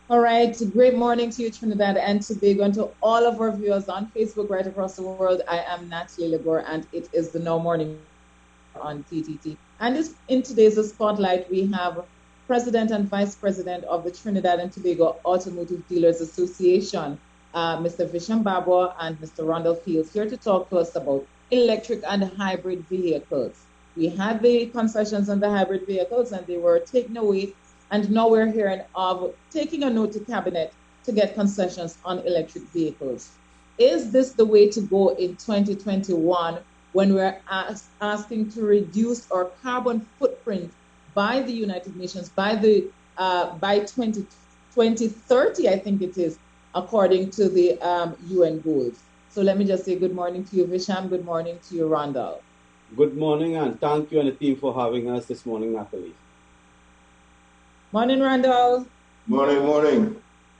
All right, great morning to you, Trinidad and Tobago, and to all of our viewers on Facebook right across the world. I am Natalee Legore, and it is the Now Morning on TTT. And in today's spotlight, we have President and Vice President of the Trinidad and Tobago Automotive Dealers Association, Mr. Visham Babwa and Mr. Rondell Fields, here to talk to us about electric and hybrid vehicles. We had the concessions on the hybrid vehicles, and they were taken away, and now we're hearing of taking a note to cabinet to get concessions on electric vehicles. Is this the way to go in 2021 when we're asking to reduce our carbon footprint by the United Nations by 2030, I think it is, according to the UN goals? So let me just say good morning to you, Visham. Good morning to you, Rondell. Good morning, and thank you and the team for having us this morning, Natalie. Morning, Randall. Morning.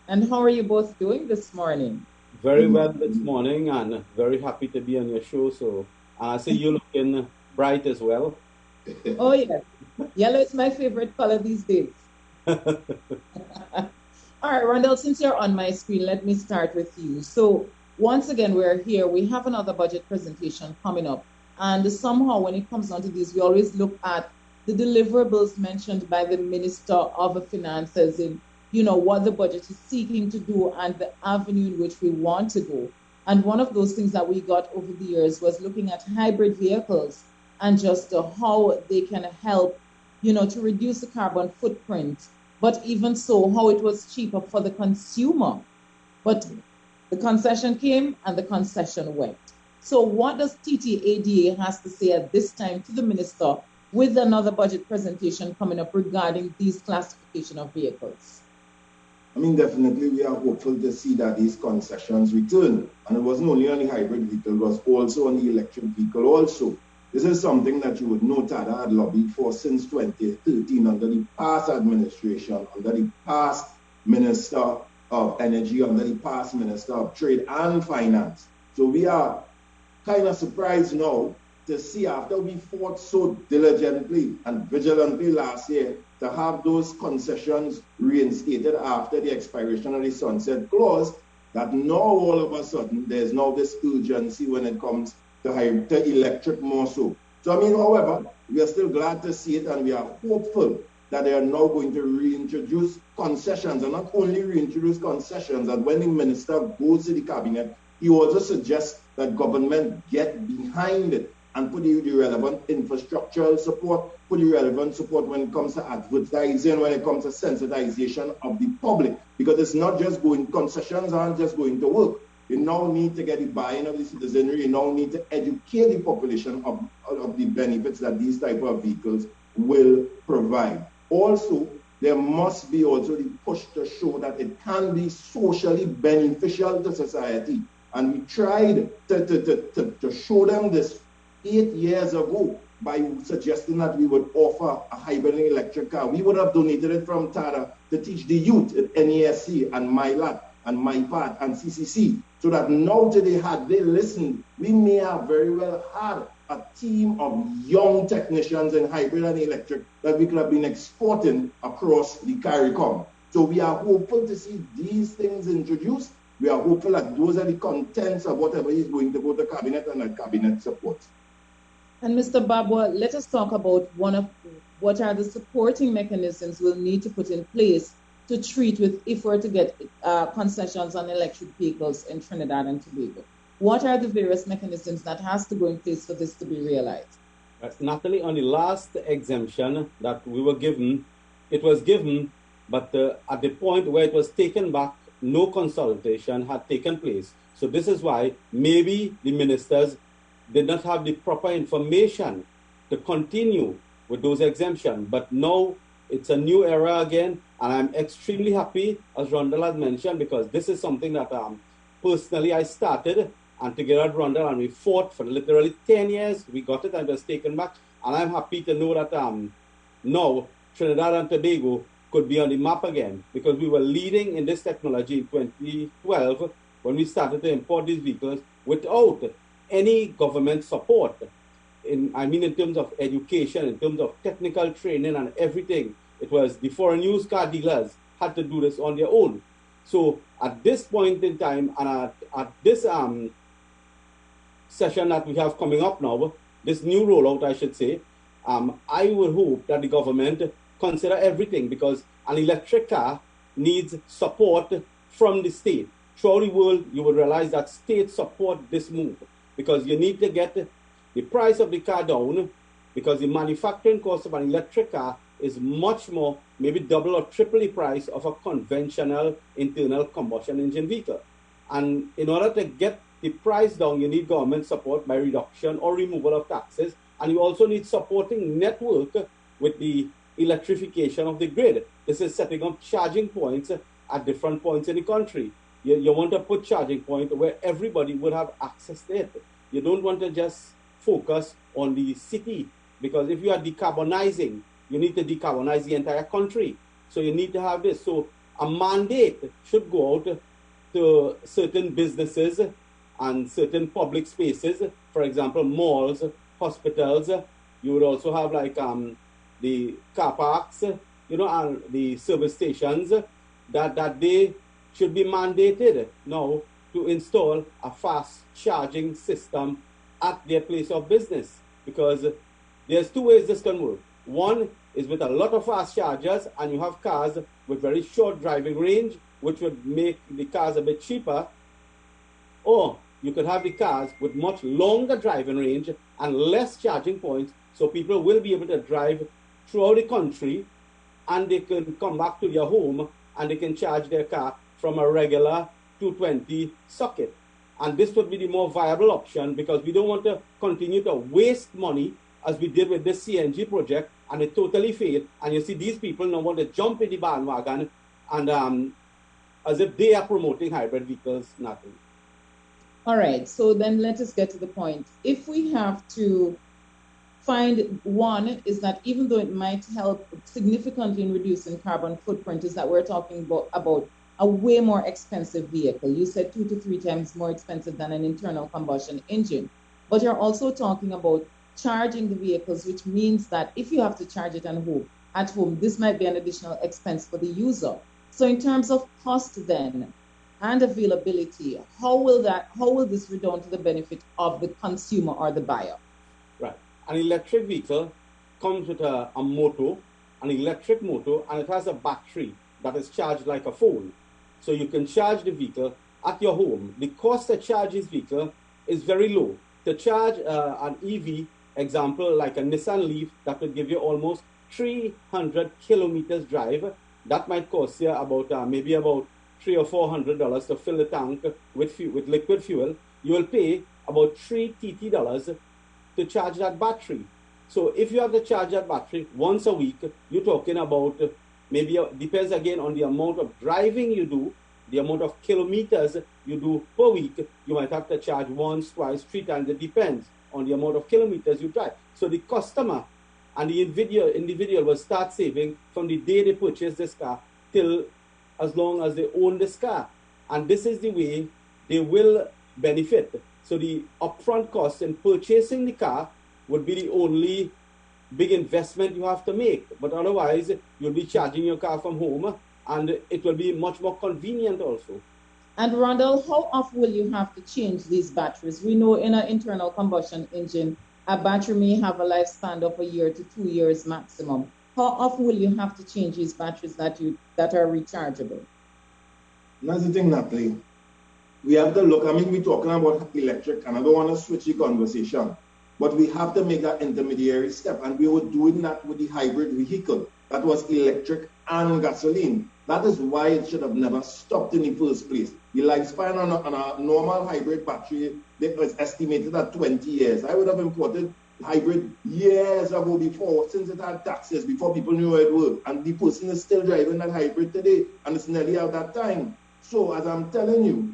And how are you both doing this morning? Very well this morning, and very happy to be on your show. So I see you looking bright as well. Oh, yes. Yellow is my favorite color these days. All right, Randall, since you're on my screen, let me start with you. So once again, we're here. We have another budget presentation coming up. And somehow when it comes down to this, we always look at the deliverables mentioned by the Minister of Finances in, what the budget is seeking to do and the avenue in which we want to go. And one of those things that we got over the years was looking at hybrid vehicles and just how they can help, to reduce the carbon footprint. But even so, how it was cheaper for the consumer. But the concession came and the concession went. So what does TTADA has to say at this time to the minister with another budget presentation coming up regarding these classification of vehicles? I mean, definitely we are hopeful to see that these concessions return. And it wasn't only on the hybrid vehicle, it was also on the electric vehicle also. This is something that you would know TADA had lobbied for since 2013 under the past administration, under the past Minister of Energy, under the past Minister of Trade and Finance. So we are kind of surprised now to see, after we fought so diligently and vigilantly last year to have those concessions reinstated after the expiration of the sunset clause, that now all of a sudden there's now this urgency when it comes to electric more so. So I mean, however, we are still glad to see it, and we are hopeful that they are now going to reintroduce concessions, and not only reintroduce concessions, and when the minister goes to the cabinet, he also suggests that government get behind it and put the relevant infrastructural support, put the relevant support when it comes to advertising, when it comes to sensitization of the public. Because it's not just concessions aren't just going to work. You now need to get the buy-in of the citizenry. You now need to educate the population of the benefits that these type of vehicles will provide. Also, there must be also the push to show that it can be socially beneficial to society. And we tried to show them this 8 years ago by suggesting that we would offer a hybrid electric car. We would have donated it from TADA to teach the youth at NASC and MyLab and MyPath and CCC, so that now today, had they listened, we may have very well had a team of young technicians in hybrid and electric that we could have been exporting across the CARICOM. So we are hopeful to see these things introduced. We are hopeful that those are the contents of whatever is going to go to cabinet and that cabinet supports. And Mr. Babwa, let us talk about what are the supporting mechanisms we'll need to put in place to treat with if we're to get concessions on electric vehicles in Trinidad and Tobago. What are the various mechanisms that has to go in place for this to be realized? Natalie, on the last exemption that we were given, it was given, but at the point where it was taken back, no consultation had taken place. So this is why maybe the ministers did not have the proper information to continue with those exemptions. But now it's a new era again, and I'm extremely happy, as Rondell had mentioned, because this is something that personally I started, and together with Rondell, and we fought for literally 10 years. We got it and it was taken back, and I'm happy to know that now Trinidad and Tobago could be on the map again, because we were leading in this technology in 2012 when we started to import these vehicles without any government support. In terms of education, in terms of technical training and everything. It was the foreign used car dealers had to do this on their own. So at this point in time, and at this session that we have coming up now, this new rollout, I should say, I would hope that the government consider everything, because an electric car needs support from the state. Throughout the world, you will realize that states support this move, because you need to get the price of the car down, because the manufacturing cost of an electric car is much more, maybe double or triple the price of a conventional internal combustion engine vehicle. And in order to get the price down, you need government support by reduction or removal of taxes. And you also need supporting network with the electrification of the grid. This is setting up charging points at different points in the country. You want to put charging point where everybody would have access to it. You don't want to just focus on the city, because if you are decarbonizing, you need to decarbonize the entire country. So you need to have this. So a mandate should go out to certain businesses and certain public spaces, for example, malls, hospitals. You would also have like the car parks, and the service stations, that they should be mandated now to install a fast charging system at their place of business, because there's two ways this can work. One is with a lot of fast chargers, and you have cars with very short driving range, which would make the cars a bit cheaper. Or you could have the cars with much longer driving range and less charging points, so people will be able to drive throughout the country, and they can come back to their home and they can charge their car from a regular 220 socket. And this would be the more viable option, because we don't want to continue to waste money as we did with this CNG project, and it totally failed. And you see these people now want to jump in the bandwagon, and as if they are promoting hybrid vehicles, nothing. All right, so then let us get to the point. If we have to find one, is that even though it might help significantly in reducing carbon footprint, is that we're talking about a way more expensive vehicle. You said 2 to 3 times more expensive than an internal combustion engine. But you're also talking about charging the vehicles, which means that if you have to charge it at home, this might be an additional expense for the user. So in terms of cost then and availability, how will this redound to the benefit of the consumer or the buyer? Right. An electric vehicle comes with a motor, an electric motor, and it has a battery that is charged like a phone. So you can charge the vehicle at your home. The cost to charge this vehicle is very low. To charge an EV, example, like a Nissan Leaf, that would give you almost 300 kilometers drive. That might cost you about maybe about $300 or $400 to fill the tank with liquid fuel. You will pay about $3 TT to charge that battery. So if you have to charge that battery once a week, you're talking about maybe, depends again on the amount of driving you do, the amount of kilometers you do per week. You might have to charge once, twice, 3 times. It depends on the amount of kilometers you drive. So the customer and the individual will start saving from the day they purchase this car till as long as they own this car. And this is the way they will benefit. So the upfront cost in purchasing the car would be the only big investment you have to make. But otherwise, you'll be charging your car from home, and it will be much more convenient also. And Rondell, how often will you have to change these batteries? We know in an internal combustion engine, a battery may have a lifespan of 1 year to 2 years maximum. How often will you have to change these batteries that are rechargeable? That's the thing, Natalie. We have to look, we're talking about electric, and I don't want to switch the conversation, but we have to make that intermediary step, and we were doing that with the hybrid vehicle. That was electric and gasoline. That is why it should have never stopped in the first place. The lifespan on a normal hybrid battery was estimated at 20 years. I would have imported hybrid years ago before, since it had taxes, before people knew how it worked. And the person is still driving that hybrid today, and it's nearly out that time. So as I'm telling you,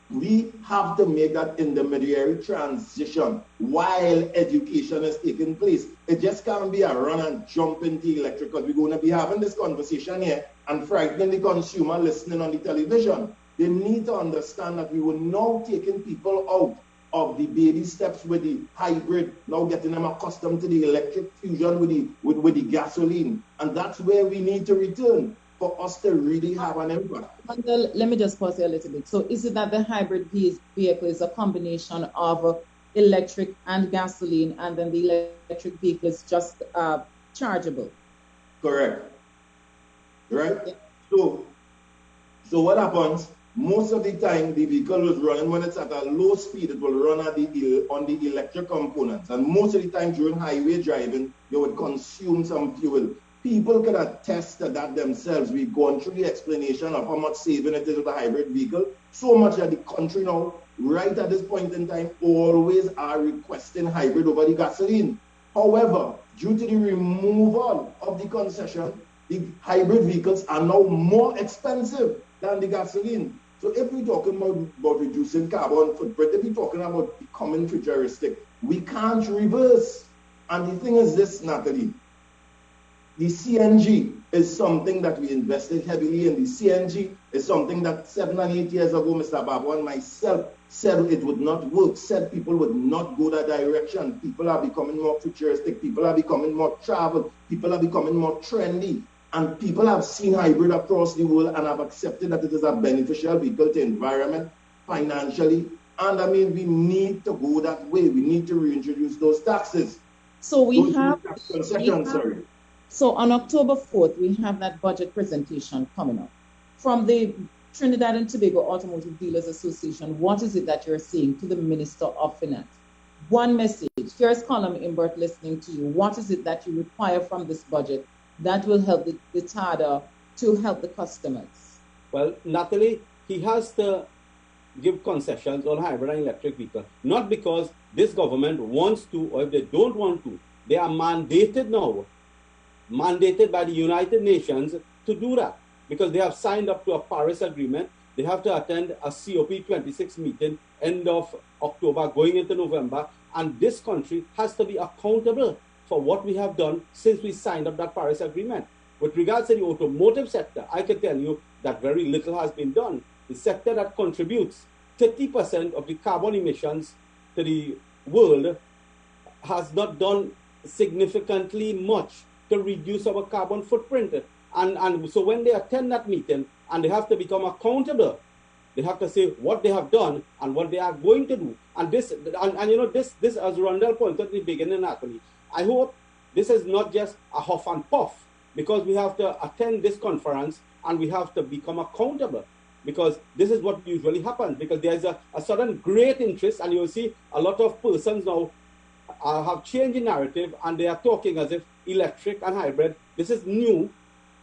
we have to make that intermediary transition while education is taking place. It just can't be a run and jump into electric, because we're going to be having this conversation here and frightening the consumer listening on the television. They need to understand that we were now taking people out of the baby steps with the hybrid, now getting them accustomed to the electric fusion with the gasoline. And that's where we need to return. for us to really have an impact. Let me just pause here a little bit. So is it that the hybrid vehicle is a combination of electric and gasoline, and then the electric vehicle is just chargeable? Correct. Right? Yeah. So what happens? Most of the time, the vehicle is running when it's at a low speed. It will run on the electric components, and most of the time during highway driving, you would consume some fuel. People can attest to that themselves. We've gone through the explanation of how much saving it is with a hybrid vehicle. So much that the country now, right at this point in time, always are requesting hybrid over the gasoline. However, due to the removal of the concession, the hybrid vehicles are now more expensive than the gasoline. So if we're talking about reducing carbon footprint, if we're talking about becoming futuristic, we can't reverse. And the thing is this, Natalie, the CNG is something that we invested heavily in. The CNG is something that 7 and 8 years ago, Mr. Babu and myself said it would not work, said people would not go that direction. People are becoming more futuristic. People are becoming more travel. People are becoming more trendy. And people have seen hybrid across the world and have accepted that it is a beneficial vehicle to the environment, financially. And I mean, we need to go that way. We need to reintroduce those taxes. So So on October 4th, we have that budget presentation coming up. From the Trinidad and Tobago Automotive Dealers Association, what is it that you're saying to the Minister of Finance? One message. Here's Colum Imbert listening to you. What is it that you require from this budget that will help the TADA to help the customers? Well, Natalie, he has to give concessions on hybrid and electric vehicles, not because this government wants to or if they don't want to. They are mandated now, mandated by the United Nations to do that because they have signed up to a Paris Agreement. They have to attend a COP26 meeting end of October going into November, and this country has to be accountable for what we have done since we signed up that Paris Agreement. With regards to the automotive sector, I can tell you that very little has been done. The sector that contributes 30% of the carbon emissions to the world has not done significantly much to reduce our carbon footprint. And so when they attend that meeting and they have to become accountable, they have to say what they have done and what they are going to do. And this, as Rondell pointed at the beginning, Natalie, I hope this is not just a huff and puff, because we have to attend this conference and we have to become accountable, because this is what usually happens, because there is a sudden great interest, and you'll see a lot of persons now have changed the narrative and they are talking as if electric and hybrid, this is new.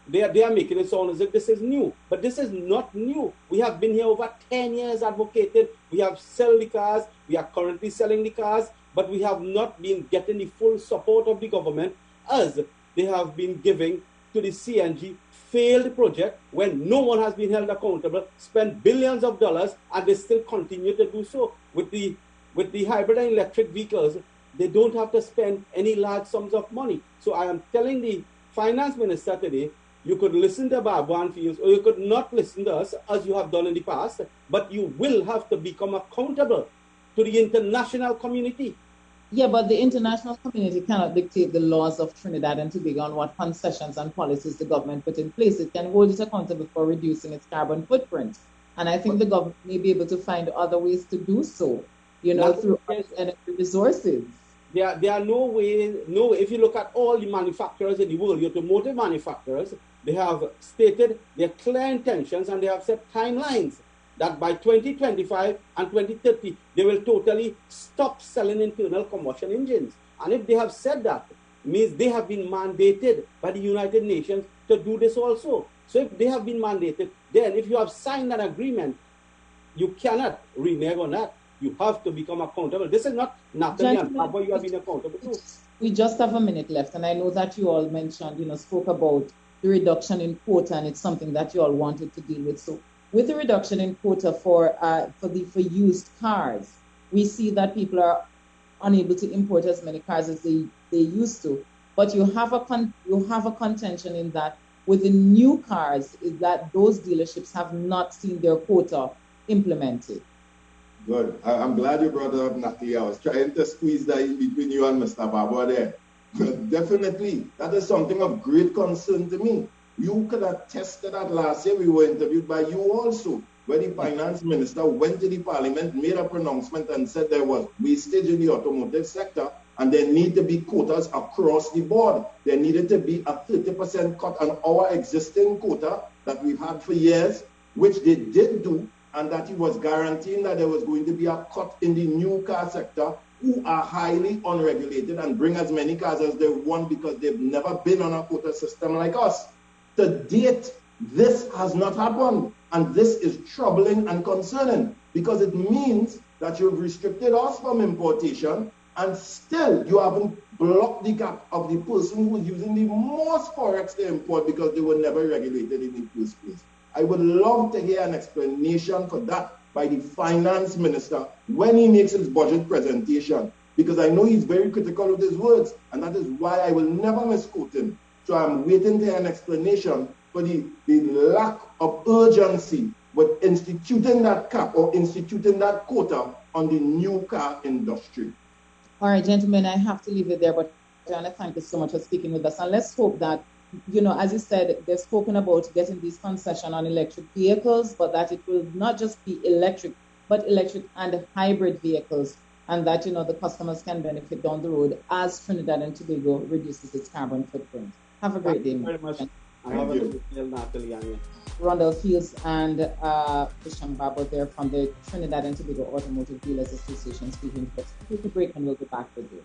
They are making it sound as if this is new, but this is not new. We have been here over 10 years advocated. We have sold the cars. We are currently selling the cars, but we have not been getting the full support of the government as they have been giving to the CNG failed project when no one has been held accountable, spent billions of dollars, and they still continue to do so. With the hybrid and electric vehicles, they don't have to spend any large sums of money. So I am telling the finance minister today, you could listen to Barbara Fields, or you could not listen to us as you have done in the past, but you will have to become accountable to the international community. Yeah, but the international community cannot dictate the laws of Trinidad and Tobago on what concessions and policies the government put in place. It can hold it accountable for reducing its carbon footprint. And I think the government may be able to find other ways to do so, through energy resources. There are no way, if you look at all the manufacturers in the world, the automotive manufacturers, they have stated their clear intentions and they have set timelines that by 2025 and 2030, they will totally stop selling internal combustion engines. And if they have said that, it means they have been mandated by the United Nations to do this also. So if they have been mandated, then if you have signed an agreement, you cannot renege on that. You have to become accountable. This is not Natalie and Papa you have been accountable to. We just have a minute left, and I know that you all mentioned, spoke about the reduction in quota, and it's something that you all wanted to deal with. So with the reduction in quota for used cars, we see that people are unable to import as many cars as they used to. But you have a contention in that with the new cars is that those dealerships have not seen their quota implemented. Good. I'm glad you brought it up, Natalie. I was trying to squeeze that in between you and Mr. Babu there. Definitely, that is something of great concern to me. You could attest to that last year. We were interviewed by you also, where the finance minister went to the parliament, made a pronouncement and said there was wastage in the automotive sector and there need to be quotas across the board. There needed to be a 30% cut on our existing quota that we've had for years, which they did do, and that he was guaranteeing that there was going to be a cut in the new car sector, who are highly unregulated and bring as many cars as they want because they've never been on a quota system like us. To date, this has not happened, and this is troubling and concerning because it means that you've restricted us from importation and still you haven't blocked the gap of the person who's using the most forex to import because they were never regulated in the first place. I would love to hear an explanation for that by the finance minister when he makes his budget presentation, because I know he's very critical of his words, and that is why I will never misquote him. So I'm waiting to hear an explanation for the lack of urgency with instituting that cap or instituting that quota on the new car industry. All right, gentlemen, I have to leave it there, but I want to thank you so much for speaking with us. And let's hope that, as you said, they've spoken about getting these concessions on electric vehicles, but that it will not just be electric, but electric and hybrid vehicles, and that, the customers can benefit down the road as Trinidad and Tobago reduces its carbon footprint. Have a great day. Thank you very much. Have a good day, Natalee. Rondell Fields and Christian Barber there from the Trinidad and Tobago Automotive Dealers Association speaking to us. Take a break and we'll be back with you.